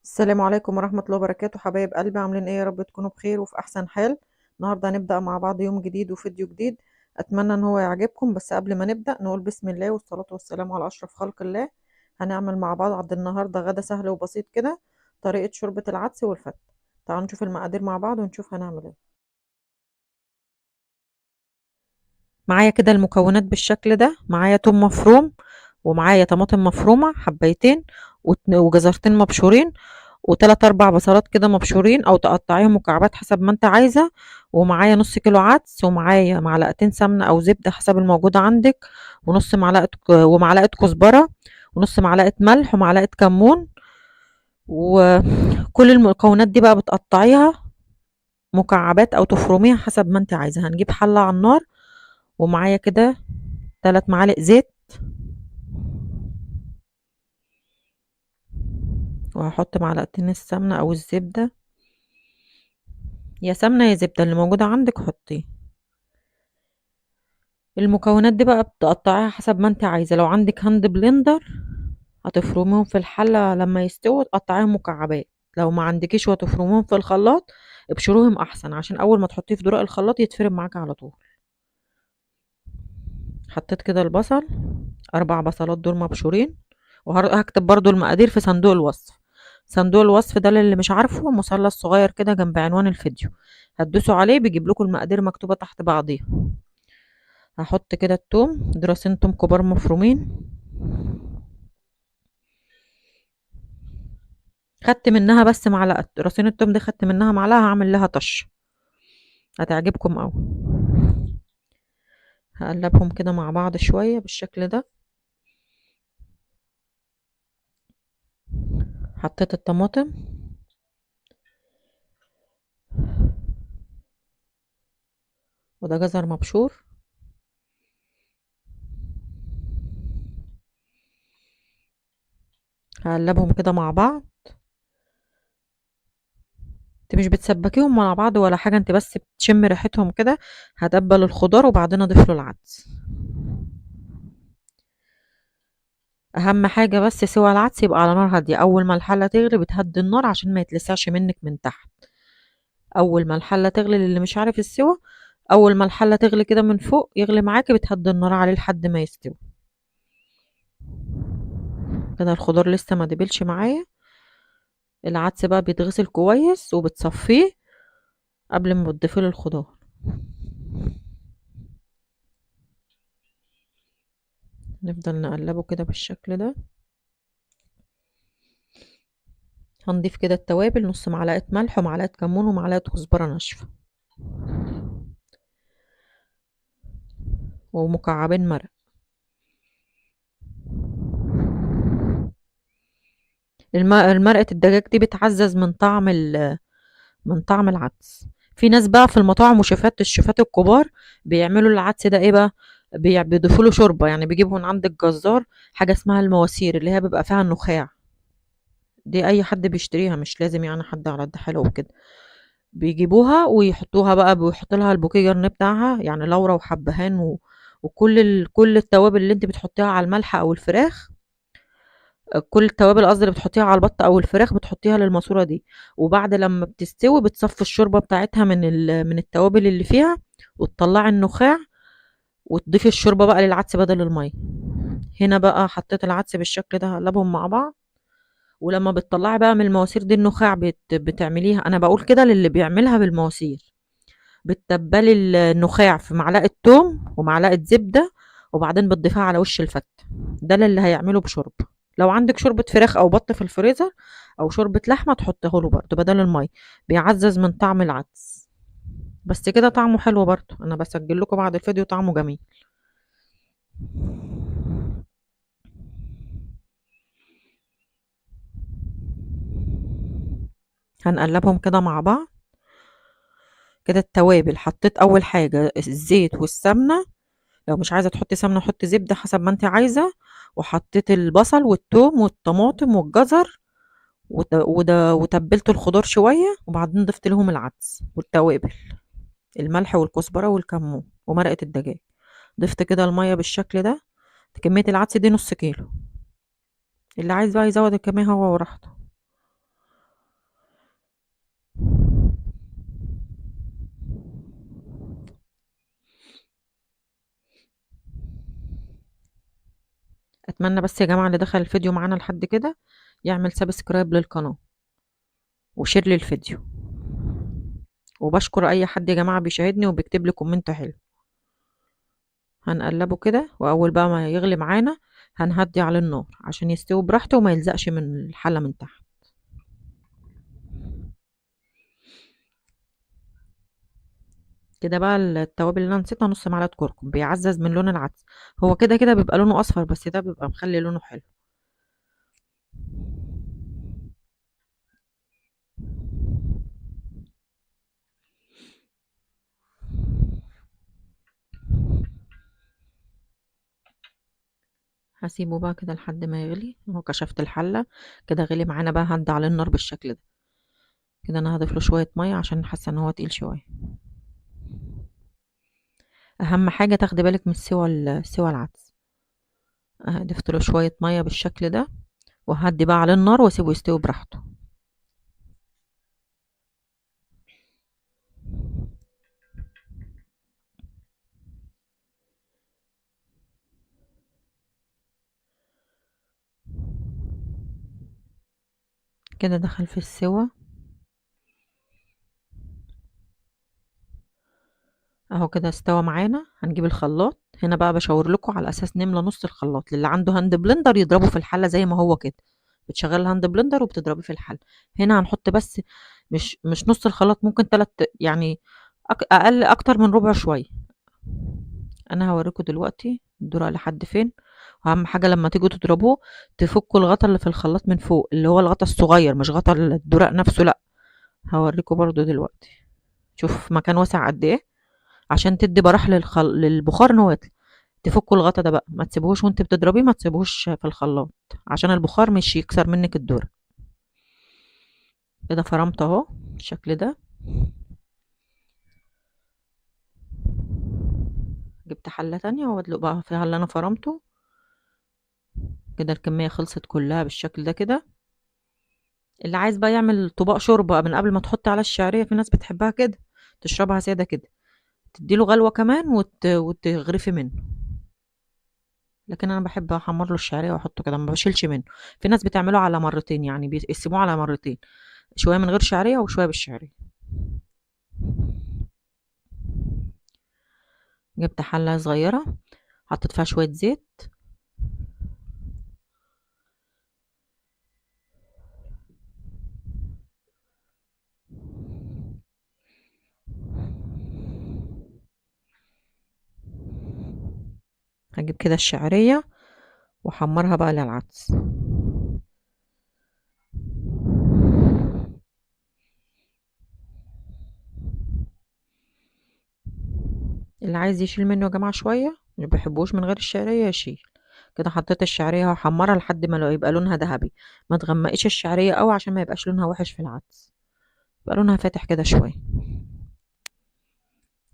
السلام عليكم ورحمة الله وبركاته، حبايب قلبي، عاملين ايه؟ يا رب تكونوا بخير وفي احسن حال. النهارده هنبدأ مع بعض يوم جديد وفيديو جديد. اتمنى ان هو يعجبكم، بس قبل ما نبدأ نقول بسم الله والصلاة والسلام على اشرف خلق الله. هنعمل مع بعض النهارده غدا سهل وبسيط كده، طريقة شوربة العدس والفتة. تعالوا نشوف المقادير مع بعض ونشوف هنعمل ايه. معايا كده المكونات بالشكل ده. معايا توم مفروم، ومعايا طماطم مفرومة حبايتين، وجزرتين مبشورين، وتلات اربع بصلات كده مبشورين او تقطعيهم مكعبات حسب ما انت عايزة. ومعايا نص كيلو عدس، ومعايا معلقتين سمنة او زبدة حسب الموجود عندك، ونص معلقة ومعلقة كزبرة، ونص معلقة ملح، ومعلقة كمون. وكل المكونات دي بقى بتقطعيها مكعبات او تفرميها حسب ما انت عايزة. هنجيب حلة على النار، ومعايا كده 3 معالق زيت، وهحط معلقتين السمنة او الزبدة، يا سمنة يا زبدة اللي موجودة عندك حطيه. المكونات دي بقى بتقطعيها حسب ما انت عايزة. لو عندك هاند بلندر هتفرميهم في الحلة، لما يستووا تقطعيهم مكعبات. لو ما عندكيش وتفرميهم في الخلاط، ابشروهم احسن عشان اول ما تحطيه في دورق الخلاط يتفرم معاك على طول. حطيت كده البصل، 4 بصلات دول مبشورين. وهكتب برضو المقادير في صندوق الوصف. صندوق الوصف ده للي مش عارفه مثلث صغير كده جنب عنوان الفيديو، هتدوسوا عليه بيجيب لكم المقادير مكتوبة تحت بعضيها. هحط كده التوم، دراسين توم كبار مفرومين. خدت منها بس معلقة، راسين التوم دي خدت منها معلقة، هعمل لها طش هتعجبكم اوي. هقلبهم كده مع بعض شوية بالشكل ده. حطيت الطماطم، وده جزر مبشور. هقلبهم كده مع بعض. انت مش بتسبكيهم مع بعض ولا حاجة، انت بس بتشم ريحتهم كده. هتبل الخضار وبعدين اضيف له العدس. اهم حاجة بس سوى العدس يبقى على نار هادية. اول ما الحلة تغلي بتهدي النار عشان ما يتلسعش منك من تحت. اول ما الحلة تغلي، للي مش عارف السوا، اول ما الحلة تغلي كده من فوق يغلي معاكي بتهدي النار عليه لحد ما يستوي. كده الخضار لسه ما دبلش معايا. العدس بقى بيتغسل كويس وبتصفيه قبل ما بتضيفيه للخضار. نفضل نقلبه كده بالشكل ده. هنضيف كده التوابل، نص معلقة ملح، ومعلقة كمون، ومعلقة كزبرة ناشفة، ومكعبين مرق. المرقة الدجاج دي بتعزز من طعم العدس. في ناس بقى في المطاعم وشيفات الشيفات الكبار بيعملوا العدس ده ايه بقى، بيضيفوا له شوربة. يعني بيجيبوا من عند الجزار حاجة اسمها المواسير، اللي هي بيبقى فيها النخاع. دي اي حد بيشتريها، مش لازم يعني حد على قد حاله وكده. بيجيبوها ويحطوها بقى، بيحط لها البوكيه جرن بتاعها، يعني لورا وحبهان وكل كل التوابل اللي انت بتحطيها على الملح او الفراخ. كل التوابل قصدي اللي بتحطيها على البط او الفراخ بتحطيها للماسوره دي. وبعد لما بتستوي بتصفي الشوربه بتاعتها من التوابل اللي فيها، وتطلعي النخاع، وتضيفي الشوربه بقى للعدس بدل الميه. هنا بقى حطيت العدس بالشكل ده، هقلبهم مع بعض. ولما بتطلعي بقى من المواسير دي النخاع بتعمليها، انا بقول كده للي بيعملها بالمواسير، بتتبلي النخاع في معلقة توم ومعلقة زبدة، وبعدين بتضيفها على وش الفتة. ده اللي هيعمله بشرب. لو عندك شوربة فراخ او بط في الفريزر، او شوربة لحمة تحطيه له برضه بدل المية، بيعزز من طعم العدس. بس كده طعمه حلو برضه، انا بسجل لكم بعد الفيديو طعمه جميل. هنقلبهم كده مع بعض. كده التوابل حطيت اول حاجة الزيت والسمنة، لو مش عايزة تحطي سمنة حطي زبدة حسب ما انت عايزة. وحطيت البصل والثوم والطماطم والجزر، وتبلت الخضار شوية، وبعدين ضفت لهم العدس والتوابل، الملح والكزبرة والكمون ومرقة الدجاج. ضفت كده المية بالشكل ده. كمية العدس دي نص كيلو، اللي عايز بقى يزود الكمية هو وراحته. اتمنى بس يا جماعة اللي دخل الفيديو معانا لحد كده يعمل سبسكرايب للقناة وشير للفيديو، وبشكر اي حد يا جماعة بيشاهدني وبيكتب لي كومنت حلو. هنقلبه كده، واول بقى ما يغلي معانا هنهدي على النار عشان يستوي براحته وما يلزقش من الحلة من تحت. كده بقى التوابل اللي انا نسيتها، نص معلقة كركم بيعزز من لون العدس. هو كده كده بيبقى لونه اصفر، بس ده بيبقى مخلي لونه حلو. هسيبه بقى كده لحد ما يغلي. اهو كشفت الحلة كده غلي معانا بقى، هدي على النار بالشكل ده. كده انا هضيف له شوية مية عشان حاسة ان هو تقيل شوية. اهم حاجة تاخدي بالك من سوى العدس. ضفت له شوية مية بالشكل ده، وهدي بقى على النار واسيبه يستوي براحته. كده دخل في السوا. اهو كده استوى معانا. هنجيب الخلاط هنا بقى، بشاور لكم على اساس نملى نص الخلاط. للي عنده هاند بلندر يضربه في الحله زي ما هو كده، بتشغل الهاند بلندر وبتضربيه في الحله. هنا هنحط بس مش نص الخلاط، ممكن يعني اقل، اكتر من ربع شويه. انا هوريكم دلوقتي الدرق لحد فين. واهم حاجه لما تيجوا تضربوه تفكوا الغطا اللي في الخلاط من فوق، اللي هو الغطا الصغير مش غطا الدرق نفسه، لا. هوريكم برضو دلوقتي. شوف مكان واسع قد ايه، عشان تدي براح للبخار ان هو يطلع. تفكوا الغطا ده بقى، ما تسيبوهوش وانت بتضربيه، ما تسيبوهوش في الخلاط عشان البخار مش يكسر منك الدرق. كده فرمت اهو بالشكل ده. جبت حله تانية وادلق بقى فيها اللي انا فرمته. كده الكميه خلصت كلها بالشكل ده كده. اللي عايز بقى يعمل طباق شوربه من قبل ما تحط على الشعريه، في ناس بتحبها كده تشربها ساده كده، تديله غلوه كمان وتغرفي منه. لكن انا بحب احمر له الشعريه واحطه كده، ما بشيلش منه. في ناس بتعمله على مرتين، يعني بيقسموه على مرتين، شويه من غير شعريه وشويه بالشعريه. جبت حله صغيره، حطيت فيها شويه زيت. هجيب كده الشعريه واحمرها بقى للعدس. اللي عايز يشيل منه يا جماعه شويه، مش بحبوش من غير الشعريه يشيل. كده حطيت الشعريه وهحمرها لحد ما لو يبقى لونها ذهبي. ما تغمقيش الشعريه قوي عشان ما يبقاش لونها وحش في العدس، يبقى لونها فاتح كده شويه.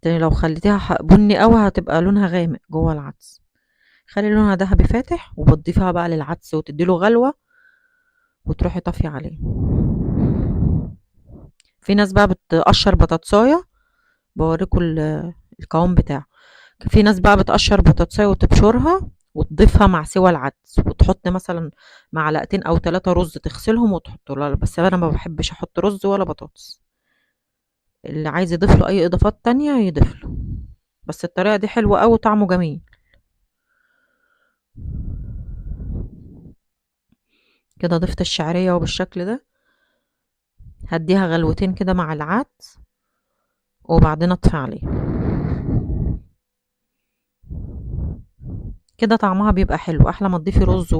تاني لو خليتيها بني قوي هتبقى لونها غامق جوه العدس. خلي لونها ذهبي فاتح، وبتضيفها بقى للعدس وتديله غلوه وتروحي طافيه عليه. في ناس بقى بتقشر بطاطسايه، بوريكم القوام بتاعه. في ناس بقى بتقشر بطاطسايه وتبشرها وتضيفها مع سوى العدس، وتحط مثلا معلقتين او 3 رز تغسلهم وتحطه. لا بس انا ما بحبش احط رز ولا بطاطس. اللي عايز يضيف له اي اضافات تانية يضيف له، بس الطريقه دي حلوه قوي وطعمه جميل. كده ضفت الشعريه وبالشكل ده. هديها غلوتين كده مع العدس وبعدين اطفي عليه. كده طعمها بيبقى حلو، احلى ما تضيفي رز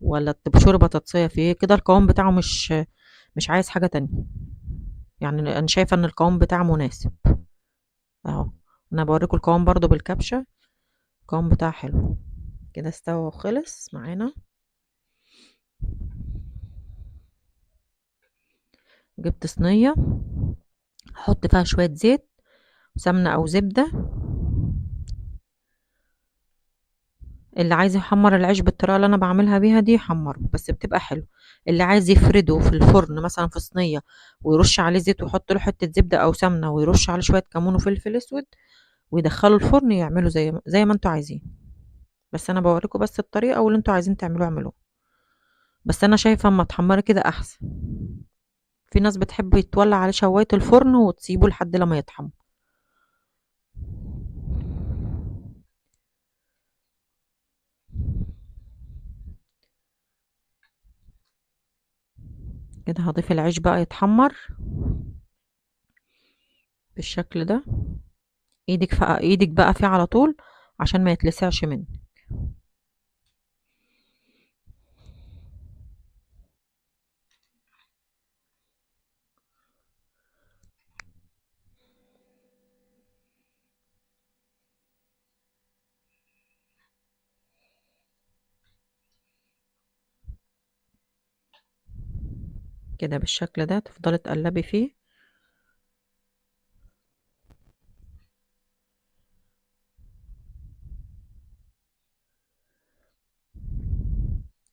ولا تبشري بطاطسيه فيه. كده القوام بتاعه مش عايز حاجه تانية. يعني انا شايفه ان القوام بتاعه مناسب اهو. انا بوريكم القوام برضو بالكبشه، القوام بتاعه حلو. كده استوى وخلص معانا. جبت صينيه، هحط فيها شويه زيت سمنه او زبده. اللي عايز يحمر العيش بالطريقه اللي انا بعملها بيها دي يحمره، بس بتبقى حلو. اللي عايز يفرده في الفرن مثلا في صينيه ويرش عليه زيت ويحط له حته زبده او سمنه ويرش عليه شويه كمون وفلفل اسود ويدخله الفرن، يعمله زي ما انتوا عايزين. بس انا بوريكم بس الطريقه، واللي انتوا عايزين تعملوه اعملوه. بس انا شايفه اما تحمري كده احسن. في ناس بتحب يتولع عليه شوايه الفرن وتسيبه لحد لما يتحمر. كده هضيف العيش بقى يتحمر بالشكل ده. ايدك بقى فيه على طول عشان ما يتلسعش منك. كده بالشكل ده تفضلي تقلبي فيه.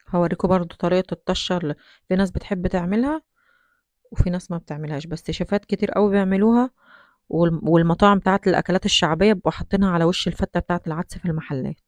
هوريكم برضو طريقة الطشة في ناس بتحب تعملها وفي ناس ما بتعملهاش، بس شيفات كتير قوي بيعملوها. والمطاعم بتاعت الأكلات الشعبية بيبقوا حاطينها على وش الفتة بتاعت العدس في المحلات.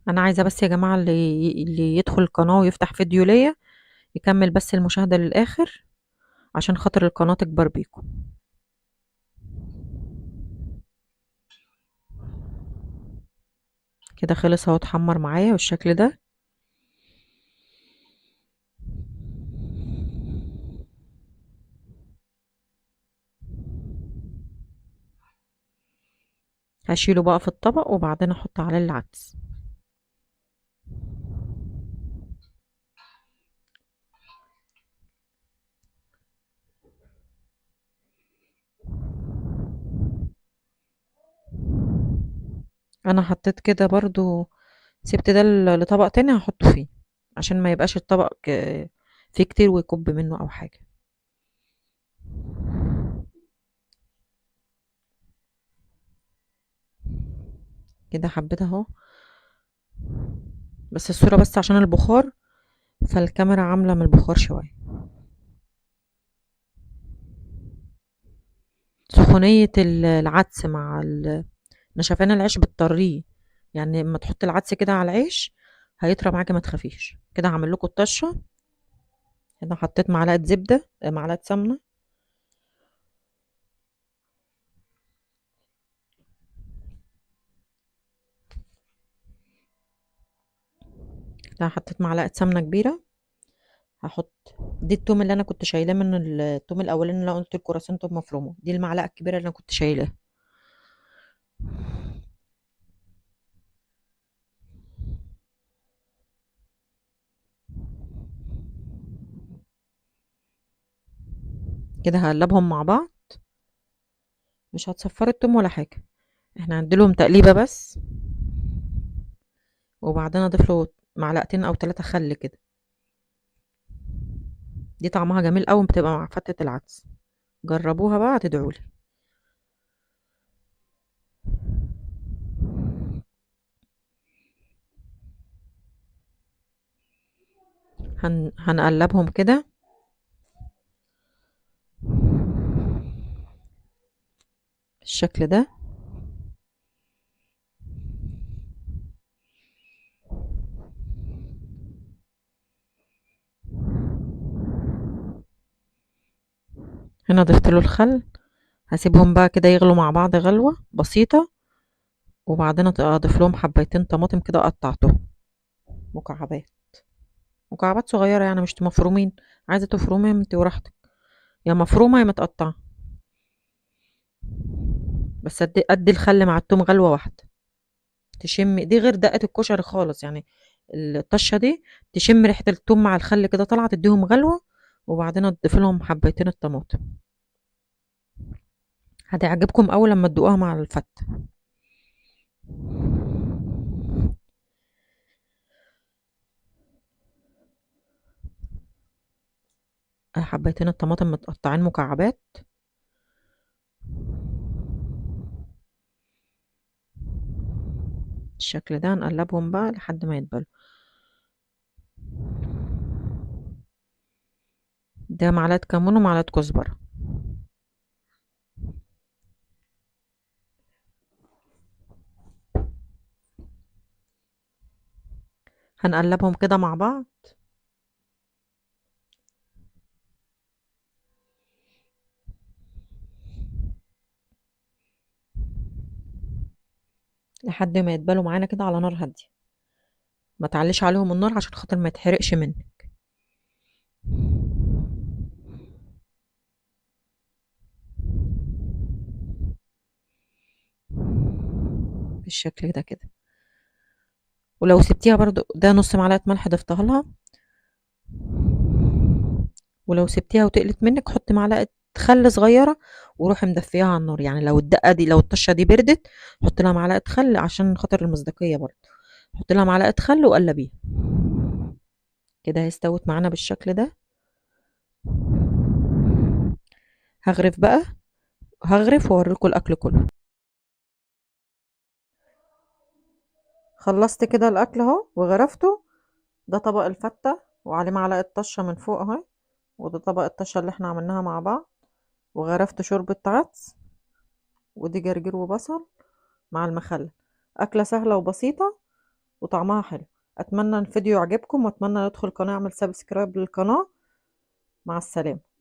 أنا عايزة بس يا جماعة اللي يدخل القناة ويفتح فيديو ليا يكمل بس المشاهدة للآخر عشان خاطر القناة تكبر بيكم. كده خلص اهو، اتحمر معايا بالشكل ده. هشيله بقى في الطبق وبعدين احط عليه العدس. انا حطيت كده برضو، سبت ده لطبق تاني هحطه فيه عشان ما يبقاش الطبق فيه كتير ويكب منه او حاجة. كده حبيت اهو، بس الصورة بس عشان البخار، فالكاميرا عاملة من البخار شوية. سخونية العدس مع نشفان العيش بتطريه. يعني لما تحط العدس كده على العيش هيطرى معاكي، ما تخافيش. كده هعمل لكم الطشة. هنا حطيت معلقة زبدة، معلقة سمنة. كده حطيت معلقة سمنة كبيرة. هحط دي التوم اللي انا كنت شايلاه من التوم الاولاني اللي انا قلت لكم راسين توم مفرومه، دي المعلقة الكبيرة اللي انا كنت شايلاها. كده هقلبهم مع بعض. مش هتصفري التوم ولا حاجة، احنا هنديلهم تقليبة بس. وبعدين اضيف له معلقتين او 3 خل كده. دي طعمها جميل قوي، بتبقى مع فتة العدس. جربوها بقى هتدعولي. هنقلبهم كده. بالشكل ده. هنا ضفت له الخل. هسيبهم بقى كده يغلوا مع بعض غلوة بسيطة. وبعدين اضيف لهم حبيتين طماطم كده قطعتهم مكعبات. مكعبات صغيرة يعني مش مفرومين. عايزة تفرمي انت وراحتك، يا مفرومة يا متقطعة. بس قد الخل مع التوم غلوة واحدة. تشم دي غير دقة الكشري خالص يعني. الطشة دي تشم ريحة التوم مع الخل كده طالعة، تديهم غلوة. وبعدين اضيف لهم حبيتين الطماطم. هتعجبكم أول لما تدوقوها مع الفتة. حبيتين الطماطم متقطعين مكعبات. بالشكل ده نقلبهم بقى لحد ما يتبلوا. ده معلقة كمون ومعلقة كزبرة. هنقلبهم كده مع بعض لحد ما يتبلوا معانا كده على نار هادية. ما تعليش عليهم النار عشان خاطر ما يتحرقش منك. بالشكل ده كده. ولو سبتيها برضو، ده نص معلقة ملح ضفتها لها. ولو سبتيها وتقلت منك حطي معلقة خل صغيرة وروحي مدفياها على النار. يعني لو الدقة دي، لو الطشة دي بردت، حطي لها معلقة خل عشان خاطر المصداقية برضو. حطي لها معلقة خل وقلبيها كده. هي استوت معانا بالشكل ده. هغرف بقى، هغرف واوريكم الاكل كله. خلصت كده الاكل اهو وغرفته. ده طبق الفتة وعليه معلقة طشة من فوق اهي. وده طبق الطشة اللي احنا عملناها مع بعض. وغرفت شوربة عدس. ودي جرجير وبصل مع المخلل. أكلة سهلة وبسيطة وطعمها حلو. أتمنى الفيديو يعجبكم، وأتمنى يدخل القناة يعمل سبسكرايب للقناة. مع السلامة.